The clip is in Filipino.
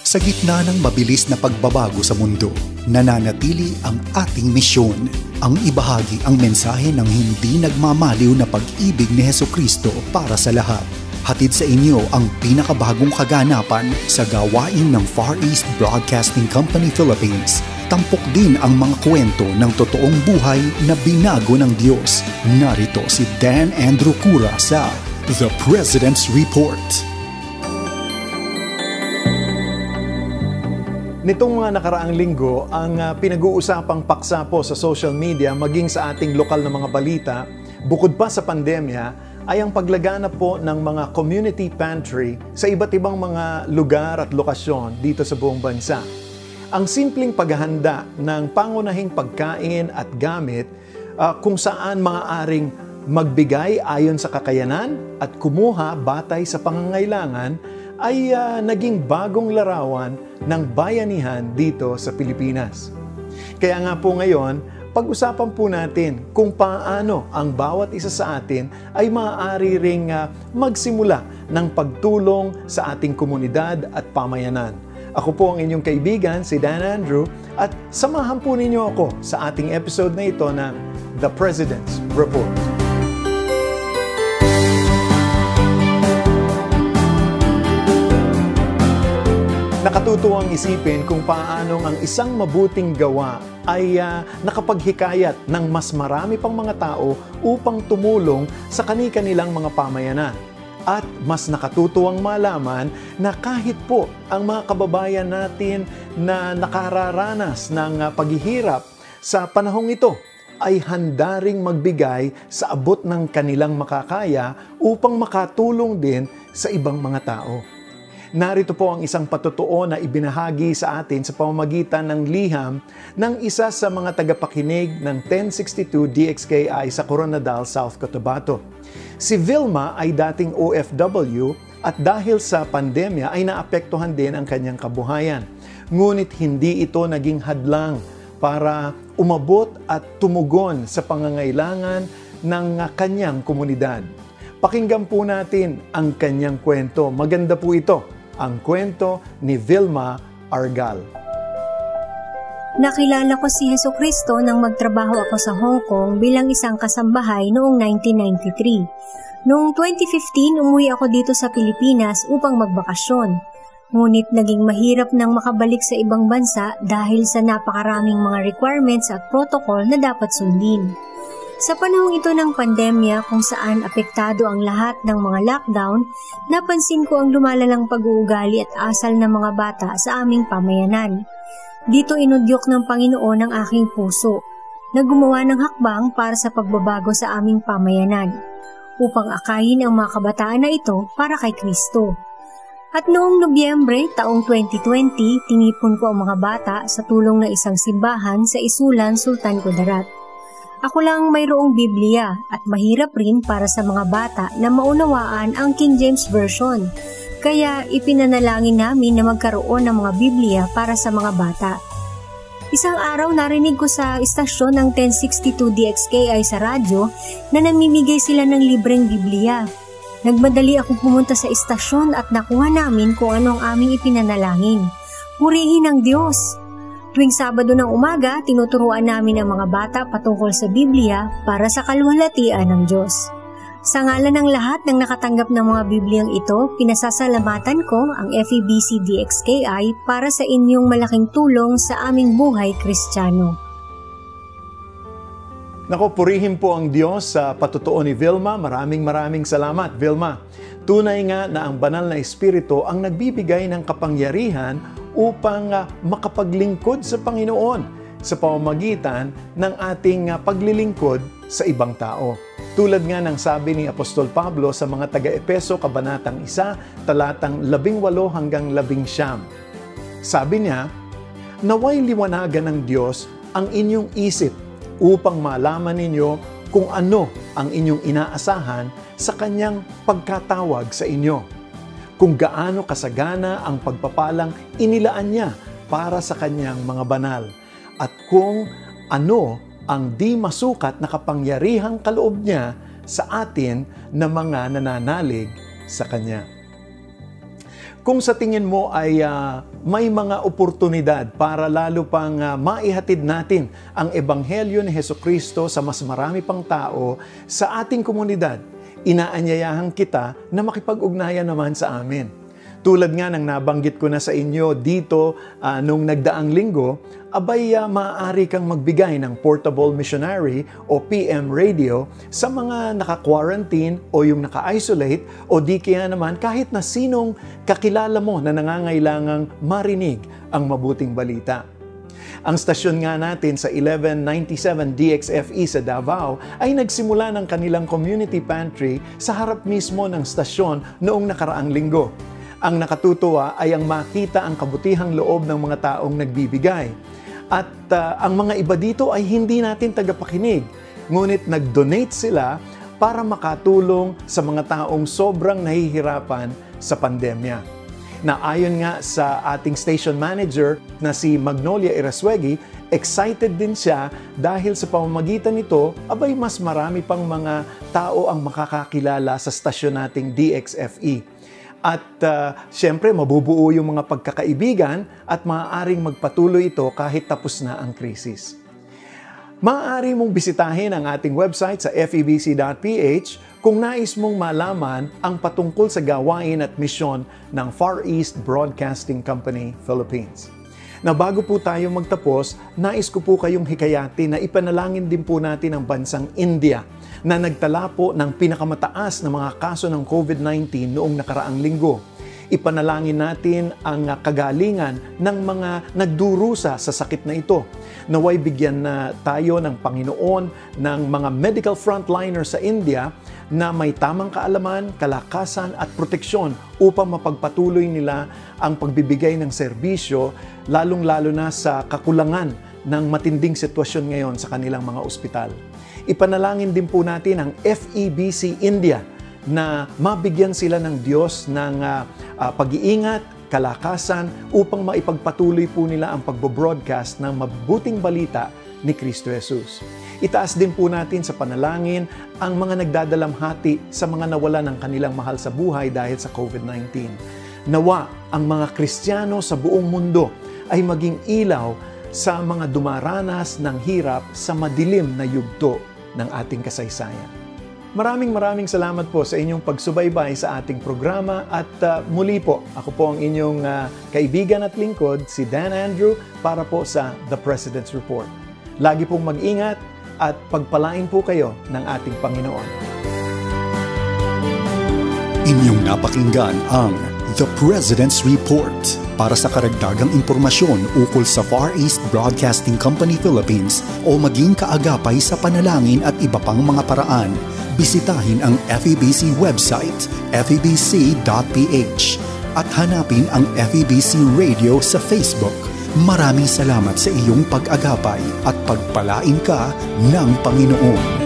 Sa gitna ng mabilis na pagbabago sa mundo, nananatili ang ating misyon, ang ibahagi ang mensahe ng hindi nagmamaliw na pag-ibig ni Hesukristo para sa lahat. Hatid sa inyo ang pinakabagong kaganapan sa gawain ng Far East Broadcasting Company Philippines. Tampok din ang mga kwento ng totoong buhay na binago ng Diyos. Narito si Dan Andrew Cura sa The President's Report. Nitong mga nakaraang linggo, ang pinag-uusapang paksa po sa social media maging sa ating lokal na mga balita, bukod pa sa pandemya, ay ang paglaganap po ng mga community pantry sa iba't ibang mga lugar at lokasyon dito sa buong bansa. Ang simpleng paghahanda ng pangunahing pagkain at gamit kung saan maaaring magbigay ayon sa kakayanan at kumuha batay sa pangangailangan ay naging bagong larawan ng bayanihan dito sa Pilipinas. Kaya nga po ngayon, pag-usapan po natin kung paano ang bawat isa sa atin ay maaari ring magsimula ng pagtulong sa ating komunidad at pamayanan. Ako po ang inyong kaibigan, si Dan Andrew, at samahan po ninyo ako sa ating episode na ito ng The President's Report. Nakatutuwang isipin kung paanong ang isang mabuting gawa ay nakapaghikayat ng mas marami pang mga tao upang tumulong sa kani-kanilang mga pamayanan. At mas nakatutuwang malaman na kahit po ang mga kababayan natin na nakararanas ng paghihirap sa panahong ito ay handa ring magbigay sa abot ng kanilang makakaya upang makatulong din sa ibang mga tao. Narito po ang isang patotoo na ibinahagi sa atin sa pamamagitan ng liham ng isa sa mga tagapakinig ng 1062 DXKI sa Coronadal, South Cotabato. Si Vilma ay dating OFW at dahil sa pandemya ay naapektuhan din ang kanyang kabuhayan. Ngunit hindi ito naging hadlang para umabot at tumugon sa pangangailangan ng kanyang komunidad. Pakinggan po natin ang kanyang kwento. Maganda po ito. Ang kwento ni Vilma Argal. Nakilala ko si Hesukristo nang magtrabaho ako sa Hong Kong bilang isang kasambahay noong 1993. Noong 2015, umuwi ako dito sa Pilipinas upang magbakasyon. Ngunit naging mahirap nang makabalik sa ibang bansa dahil sa napakaraming mga requirements at protocol na dapat sundin. Sa panahong ito ng pandemya kung saan apektado ang lahat ng mga lockdown, napansin ko ang lumalalang pag-uugali at asal ng mga bata sa aming pamayanan. Dito inudyok ng Panginoon ang aking puso na gumawa ng hakbang para sa pagbabago sa aming pamayanan upang akayin ang mga kabataan na ito para kay Kristo. At noong Nobyembre taong 2020, tinipon ko ang mga bata sa tulong ng isang simbahan sa Isulan, Sultan Kudarat. Ako lang mayroong Biblia at mahirap rin para sa mga bata na maunawaan ang King James Version. Kaya ipinanalangin namin na magkaroon ng mga Biblia para sa mga bata. Isang araw narinig ko sa istasyon ng 1062 DXKI sa radyo na namimigay sila ng libreng Biblia. Nagmadali akong pumunta sa istasyon at nakuha namin kung ano ang aming ipinanalangin. Purihin ang Diyos! Tuwing Sabado ng umaga, tinuturuan namin ang mga bata patungkol sa Biblia para sa kaluwalhatian ng Diyos. Sa ngalan ng lahat ng nakatanggap ng mga Bibliang ito, pinasasalamatan ko ang FEBC DXKI para sa inyong malaking tulong sa aming buhay Kristiyano. Nako, purihin po ang Diyos sa patotoo ni Vilma. Maraming salamat, Vilma. Tunay nga na ang banal na Espiritu ang nagbibigay ng kapangyarihan upang makapaglingkod sa Panginoon sa pamamagitan ng ating paglilingkod sa ibang tao. Tulad nga ng sabi ni Apostol Pablo sa mga taga-Epeso, Kabanatang 1, talatang 18 hanggang 19. Sabi niya, naway liwanagan ng Diyos ang inyong isip upang malaman ninyo kung ano ang inyong inaasahan sa Kanyang pagkatawag sa inyo. Kung gaano kasagana ang pagpapalang inilaan niya para sa Kanyang mga banal, at kung ano ang di masukat na kapangyarihang kaloob niya sa atin na mga nananalig sa Kanya. Kung sa tingin mo ay may mga oportunidad para lalo pang maihatid natin ang Ebanghelyo ni Hesukristo sa mas marami pang tao sa ating komunidad, inaanyayahan kita na makipag-ugnayan naman sa amin. Tulad nga ng nabanggit ko na sa inyo dito nung nagdaang linggo, maaari kang magbigay ng Portable Missionary o PM radio sa mga naka-quarantine o yung naka-isolate o di kaya naman kahit na sinong kakilala mo na nangangailangang marinig ang mabuting balita. Ang stasyon nga natin sa 1197 DXFE sa Davao ay nagsimula ng kanilang community pantry sa harap mismo ng stasyon noong nakaraang linggo. Ang nakatutuwa ay ang makita ang kabutihang loob ng mga taong nagbibigay. At ang mga iba dito ay hindi natin tagapakinig, ngunit nag-donate sila para makatulong sa mga taong sobrang nahihirapan sa pandemya. Na ayon nga sa ating station manager na si Magnolia Iraswegi, excited din siya dahil sa pamamagitan nito, mas marami pang mga tao ang makakakilala sa stasyon nating DXFE. At siyempre, mabubuo yung mga pagkakaibigan at maaaring magpatuloy ito kahit tapos na ang krisis. Maaari mong bisitahin ang ating website sa febc.ph kung nais mong malaman ang patungkol sa gawain at misyon ng Far East Broadcasting Company, Philippines. Na bago po tayo magtapos, nais ko po kayong hikayati na ipanalangin din po natin ang bansang India na nagtala po ng pinakamataas na mga kaso ng COVID-19 noong nakaraang linggo. Ipanalangin natin ang kagalingan ng mga nagdurusa sa sakit na ito. Naway bigyan na tayo ng Panginoon ng mga medical frontliners sa India na may tamang kaalaman, kalakasan at proteksyon upang mapagpatuloy nila ang pagbibigay ng serbisyo, lalong-lalo na sa kakulangan ng matinding sitwasyon ngayon sa kanilang mga ospital. Ipanalangin din po natin ang FEBC India na mabigyan sila ng Diyos ng pag-iingat, kalakasan upang maipagpatuloy po nila ang pagbo-broadcast ng mabuting balita ni Kristo Jesus. Itaas din po natin sa panalangin ang mga nagdadalamhati sa mga nawala ng kanilang mahal sa buhay dahil sa COVID-19. Nawa ang mga Kristiyano sa buong mundo ay maging ilaw sa mga dumaranas ng hirap sa madilim na yugto ng ating kasaysayan. Maraming salamat po sa inyong pagsubaybay sa ating programa at muli po, ako po ang inyong kaibigan at lingkod, si Dan Andrew, para po sa The President's Report. Lagi pong mag-ingat at pagpalain po kayo ng ating Panginoon. Inyong napakinggan ang The President's Report. Para sa karagdagang impormasyon ukol sa Far East Broadcasting Company Philippines o maging kaagapay sa panalangin at iba pang mga paraan, bisitahin ang FEBC website, febc.ph at hanapin ang FEBC Radio sa Facebook. Maraming salamat sa iyong pag-agapay at pagpalain ka ng Panginoon.